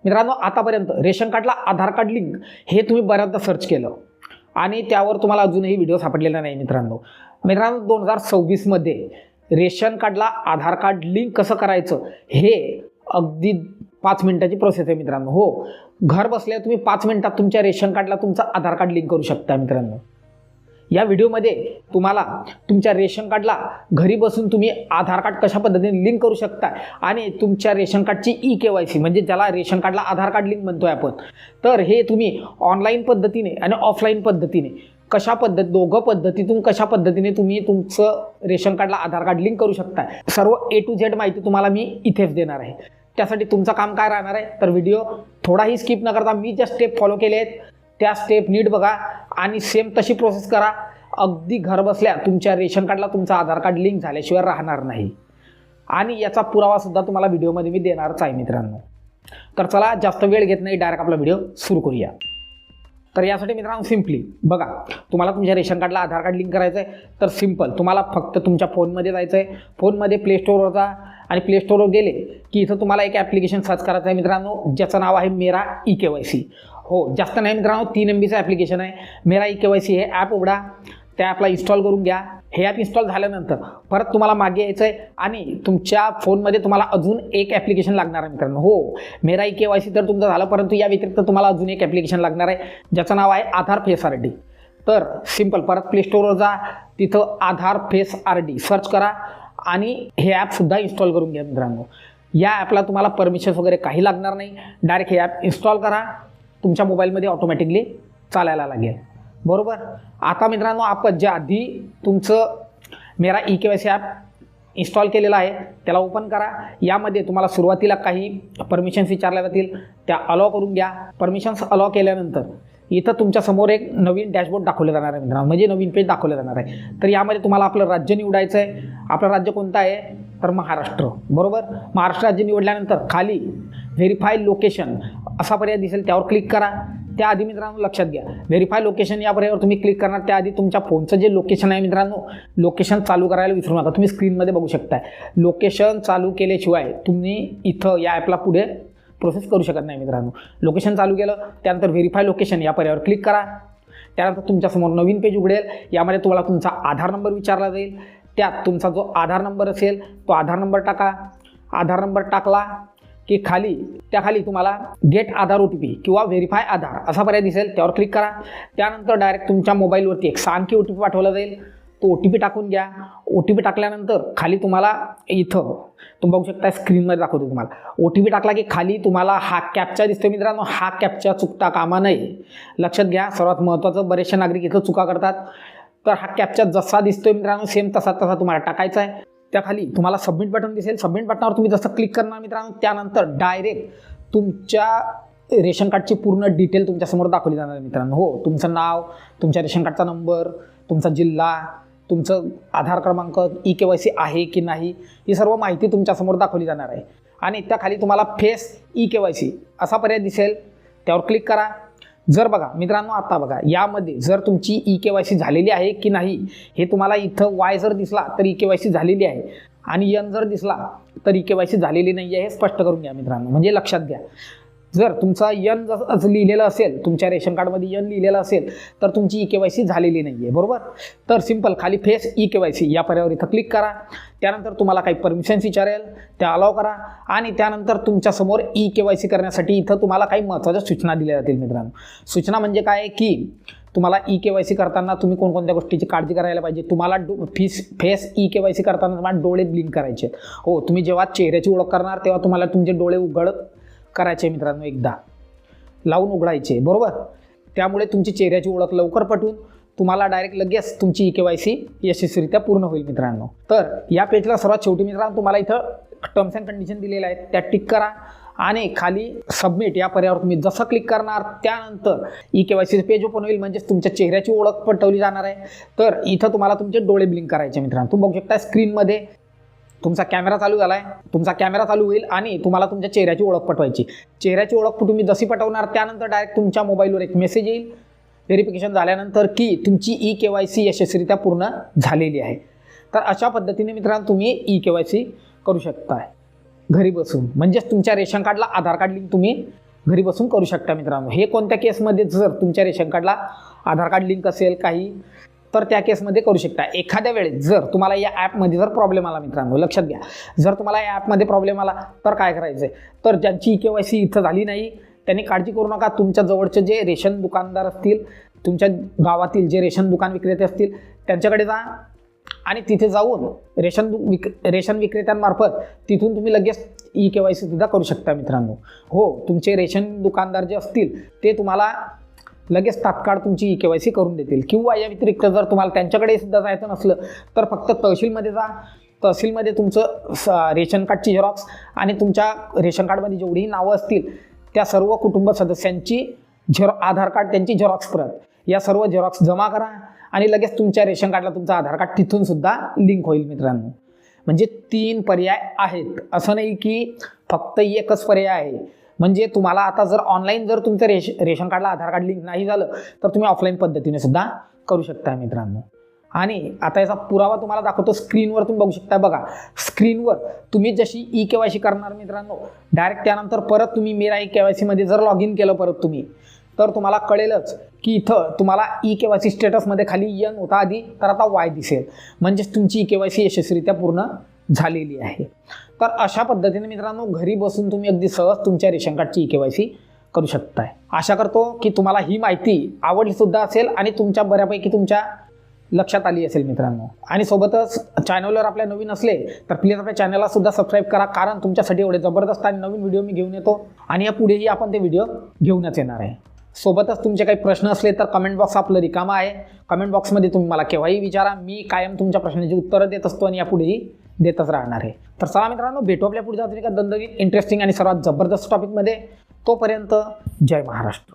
मित्रांनो, आतापर्यंत रेशन कार्डला आधार कार्ड लिंक हे तुम्ही बऱ्याचदा सर्च केलं आणि त्यावर तुम्हाला अजूनही व्हिडिओ सापडलेला नाही. मित्रांनो 2026मध्ये रेशन कार्डला आधार कार्ड लिंक कसं करायचं हे अगदी 5 मिनिटाची प्रोसेस आहे मित्रांनो. हो, घर बसल्या तुम्ही 5 मिनिटात तुमच्या रेशन कार्डला तुमचं आधार कार्ड लिंक करू शकता. मित्रांनो, या व्हिडिओमध्ये तुम्हाला तुमच्या रेशन कार्डला घरी बसून तुम्ही आधार कार्ड कशा पद्धतीने लिंक करू शकता आणि तुमच्या रेशन कार्डची KYC म्हणजे ज्याला रेशन कार्डला आधार कार्ड लिंक म्हणतोय आपण, तर हे तुम्ही ऑनलाईन पद्धतीने आणि ऑफलाईन पद्धतीने दोघं पद्धतीतून कशा पद्धतीने तुम्ही तुमचं रेशन कार्डला आधार कार्ड लिंक करू शकता, सर्व A to Z माहिती तुम्हाला मी इथेच देणार आहे. त्यासाठी तुमचं काम काय राहणार आहे, तर व्हिडिओ थोडाही स्किप न करता मी ज्या स्टेप फॉलो केले आहेत त्या स्टेप नीट बघा आणि सेम तशी प्रोसेस करा. अगदी घर बसल्या तुमच्या रेशन कार्डला तुमचं आधार कार्ड लिंक झाल्याशिवाय राहणार नाही आणि याचा पुरावा सुद्धा तुम्हाला व्हिडिओमध्ये मी देणारच आहे. मित्रांनो, तर चला जास्त वेळ घेत नाही, डायरेक्ट आपला व्हिडिओ सुरू करूया. तर यासाठी मित्रांनो सिम्पली बघा, तुम्हाला तुमच्या रेशन कार्डला आधार कार्ड लिंक करायचं आहे तर सिम्पल तुम्हाला फक्त तुमच्या फोनमध्ये जायचं आहे. फोनमध्ये प्ले स्टोअरवर जा आणि प्ले स्टोअरवर गेले की इथं तुम्हाला एक ॲप्लिकेशन सर्च करायचं आहे मित्रांनो, ज्याचं नाव आहे मेरा KYC. हो, जास्त नाही मित्रांनो, 3 MBचं ॲप्लिकेशन आहे. मेरा KYC हे ॲप उघडा, त्या ॲपला इन्स्टॉल करून घ्या. हे ॲप इन्स्टॉल झाल्यानंतर परत तुम्हाला मागे यायचं आहे आणि तुमच्या फोनमध्ये तुम्हाला अजून एक ॲप्लिकेशन लागणार आहे मित्रांनो. हो, मेरा KYC तर तुमचं झालं, परंतु या व्यतिरिक्त तुम्हाला अजून एक ॲप्लिकेशन लागणार आहे ज्याचं नाव आहे आधार फेस RD. तर सिम्पल परत प्ले स्टोअरवर जा, तिथं आधार फेस RD सर्च करा आणि हे ॲपसुद्धा इन्स्टॉल करून घ्या. मित्रांनो, या ॲपला तुम्हाला परमिशन्स वगैरे काही लागणार नाही, डायरेक्ट हे ॲप इन्स्टॉल करा, तुमच्या मोबाईलमध्ये ऑटोमॅटिकली चालायला लागेल. बरोबर. आता मित्रांनो, आपण ज्या आधी तुमचं मेरा KYC ॲप इन्स्टॉल केलेला आहे त्याला ओपन करा. यामध्ये तुम्हाला सुरुवातीला काही परमिशन्स विचारल्या जातील, त्या अलाव करून घ्या. परमिशन्स अलाव केल्यानंतर इथं तुमच्यासमोर एक नवीन डॅशबोर्ड दाखवलं जाणार आहे मित्रांनो, म्हणजे नवीन पेज दाखवलं जाणार आहे. तर यामध्ये तुम्हाला आपलं राज्य निवडायचं आहे. आपलं राज्य कोणतं आहे, तर महाराष्ट्र. बरोबर. महाराष्ट्र राज्य निवडल्यानंतर खाली व्हेरीफाय लोकेशन असा पर्याय दिसेल, त्यावर क्लिक करा. त्याआधी मित्रांनो लक्षात घ्या, व्हेरीफाय लोकेशन या पर्यायावर तुम्ही क्लिक करणार त्याआधी तुमच्या फोनचं जे लोकेशन आहे मित्रांनो, लोकेशन चालू करायला विसरू नका. तुम्ही स्क्रीनमध्ये बघू शकताय, लोकेशन चालू केल्याशिवाय तुम्ही इथं या ॲपला पुढे प्रोसेस करू शकत नाही. मित्रांनो, लोकेशन चालू केलं त्यानंतर व्हेरीफाय लोकेशन या पर्यायावर क्लिक करा. त्यानंतर तुमच्यासमोर नवीन पेज उघडेल. यामध्ये तुम्हाला तुमचा आधार नंबर विचारला जाईल. त्यात तुमचा जो आधार नंबर असेल तो आधार नंबर टाका. आधार नंबर टाकला की त्याखाली तुम्हाला गेट आधार OTP किंवा व्हेरीफाय आधार असा पर्याय दिसेल, त्यावर क्लिक करा. त्यानंतर डायरेक्ट तुमच्या मोबाईलवरती एक 6 अंकी OTP पाठवला जाईल, तो OTP टाकून घ्या. OTP टाकल्यानंतर खाली तुम्हाला इथं तुम्ही बघू शकता, स्क्रीनमध्ये दाखवतो तुम्हाला. OTP टाकला की खाली तुम्हाला हा कॅप्चा दिसतो मित्रांनो. हा कॅप्चा चुकता कामा नये, लक्षात घ्या. सर्वात महत्त्वाचं, बरेचसे नागरिक इथं चुका करतात. तर हा कॅप्चा जसा दिसतोय मित्रांनो सेम तसा तुम्हाला टाकायचा आहे. त्याखाली तुम्हाला सबमिट बटन दिसेल. सबमिट बटनावर तुम्ही जसं क्लिक करणार मित्रांनो, त्यानंतर डायरेक्ट तुमच्या रेशन कार्डची पूर्ण डिटेल तुमच्यासमोर दाखवली जाणार मित्रांनो. हो, तुमचं नाव, तुमच्या रेशन कार्डचा नंबर, तुमचा जिल्हा, तुमचं आधार क्रमांक, KYC आहे की नाही, ही सर्व माहिती तुमच्यासमोर दाखवली जाणार आहे. आणि त्याखाली तुम्हाला फेस KYC असा पर्याय दिसेल, त्यावर क्लिक करा. जर बघा मित्रांनो, आता बघा यामध्ये जर तुमची KYC झालेली आहे की नाही हे तुम्हाला इथं Y जर दिसला तर KYC झालेली आहे आणि N जर दिसला तर KYC झालेली नाही आहे, हे स्पष्ट करून घ्या मित्रांनो. म्हणजे लक्षात घ्या, जर तुमचा N जर लिहिलेलं असेल, तुमच्या रेशन कार्डमध्ये N लिहिलेलं असेल तर तुमची KYC झालेली नाही आहे. बरोबर. तर सिम्पल खाली फेस KYC या पर्यायावर इथं क्लिक करा. त्यानंतर तुम्हाला काही परमिशन्स विचारेल, त्या अलाव करा आणि त्यानंतर तुमच्यासमोर KYC करण्यासाठी इथं तुम्हाला काही महत्त्वाच्या सूचना दिल्या जातील मित्रांनो. सूचना म्हणजे काय की तुम्हाला KYC करताना तुम्ही कोणकोणत्या गोष्टीची काळजी करायला पाहिजे. तुम्हाला फेस KYC करताना तुम्हाला डोळे ब्लिंक करायचे. हो, तुम्ही जेव्हा चेहऱ्याची ओळख करणार तेव्हा तुम्हाला तुमचे डोळे उघड करायचे मित्रांनो, एकदा लावून उघडायचे. बरोबर. त्यामुळे तुमची चेहऱ्याची ओळख लवकर पटून तुम्हाला डायरेक्ट लगेच तुमची KYC यशस्वीरित्या पूर्ण होईल मित्रांनो. तर या पेजला सर्वात शेवटी मित्रांनो तुम्हाला इथं टर्म्स अँड कंडिशन दिलेल्या आहेत, त्या टिक करा आणि खाली सबमिट या पर्यायावर तुम्ही जसं क्लिक करणार त्यानंतर KYC पेज ओपन होईल, म्हणजेच तुमच्या चेहऱ्याची ओळख पटवली जाणार आहे. तर इथं तुम्हाला तुमचे डोळे ब्लिंक करायचे मित्रांनो. तुम्ही बघू शकता स्क्रीनमध्ये तुमचा कॅमेरा चालू झाला आहे. तुमचा कॅमेरा चालू होईल आणि तुम्हाला तुमच्या चेहऱ्याची ओळख पटवायची. चेहऱ्याची ओळख तुम्ही जशी पटवणार त्यानंतर डायरेक्ट तुमच्या मोबाईलवर एक मेसेज येईल व्हेरिफिकेशन झाल्यानंतर की तुमची KYC यशस्वीरित्या पूर्ण झालेली आहे. तर अशा पद्धतीने मित्रांनो तुम्ही KYC करू शकता घरी बसून. म्हणजेच तुमच्या रेशन कार्डला आधार कार्ड लिंक तुम्ही घरी बसून करू शकता मित्रांनो. हे कोणत्या केसमध्ये, जर तुमच्या रेशन कार्डला आधार कार्ड लिंक असेल काही, तर त्या केसमध्ये करू शकता. एखाद्या वेळेस जर तुम्हाला या ॲपमध्ये जर प्रॉब्लेम आला मित्रांनो, लक्षात घ्या, जर तुम्हाला या ॲपमध्ये प्रॉब्लेम आला तर काय करायचं आहे, तर ज्यांची KYC इथं झाली नाही त्यांनी काळजी करू नका. तुमच्या जवळचे जे रेशन दुकानदार असतील, तुमच्या गावातील जे रेशन दुकान विक्रेते असतील, त्यांच्याकडे जा आणि तिथे जाऊन रेशन विक्रेत्यांमार्फत तिथून तुम्ही लगेच KYC सुद्धा करू शकता मित्रांनो. हो, तुमचे रेशन दुकानदार जे असतील ते तुम्हाला लगेच तात्काळ तुमची KYC करून देतील. किंवा या व्यतिरिक्त जर तुम्हाला त्यांच्याकडे सुद्धा जायचं नसलं तर फक्त तहसीलमध्ये जा. तहसीलमध्ये तुमचं रेशन कार्डची झेरॉक्स आणि तुमच्या रेशन कार्डमध्ये जेवढीही नावं असतील त्या सर्व कुटुंब सदस्यांची आधार कार्ड, त्यांची झेरॉक्स प्रत, या सर्व झेरॉक्स जमा करा आणि लगेच तुमच्या रेशन कार्डला तुमचं आधार कार्ड तिथून सुद्धा लिंक होईल मित्रांनो. म्हणजे 3 पर्याय आहेत, असं नाही की फक्त एकच पर्याय आहे. म्हणजे तुम्हाला आता जर ऑनलाईन जर तुमचं रेशन कार्डला आधार कार्ड लिंक नाही झालं तर तुम्ही ऑफलाईन पद्धतीने सुद्धा करू शकता मित्रांनो. आणि आता याचा पुरावा तुम्हाला दाखवतो. स्क्रीनवर तुम्ही बघू शकता. बघा, स्क्रीनवर तुम्ही जशी KYC करणार मित्रांनो, डायरेक्ट त्यानंतर परत तुम्ही मेरा KYC मध्ये जर लॉग इन केलं परत तुम्ही, तर तुम्हाला कळेलच की इथं तुम्हाला KYC स्टेटसमध्ये खाली N होता आधी, तर आता Y दिसेल. म्हणजेच तुमची KYC यशस्वीरित्या पूर्ण झालेली आहे. तर अशा पद्धतीने मित्रांनो घरी बसून तुम्ही अगदी सहज तुमच्या रेशन कार्डची KYC करू शकताय. आशा करतो की तुम्हाला ही माहिती आवडली सुद्धा असेल आणि तुमच्या बऱ्यापैकी तुमच्या लक्षात आली असेल मित्रांनो. आणि सोबतच चॅनलवर आपल्या नवीन असले तर प्लीज आपल्या चॅनलला सुद्धा सबस्क्राईब करा, कारण तुमच्यासाठी एवढे जबरदस्त आणि नवीन व्हिडिओ मी घेऊन येतो आणि यापुढेही आपण ते व्हिडिओ घेऊनच येणार आहे. सोबतच तुमचे काही प्रश्न असले तर कमेंट बॉक्स आपलं रिकामं आहे. कमेंट बॉक्समध्ये तुम्ही मला केव्हाही विचारा, मी कायम तुमच्या प्रश्नाची उत्तरं देत असतो आणि यापुढेही देतच राहणार आहे. तर चला मित्रांनो, भेटू आपल्या पुढच्या एका दणदणीत, इंटरेस्टिंग आणि सर्वात जबरदस्त टॉपिकमध्ये. तोपर्यंत जय महाराष्ट्र.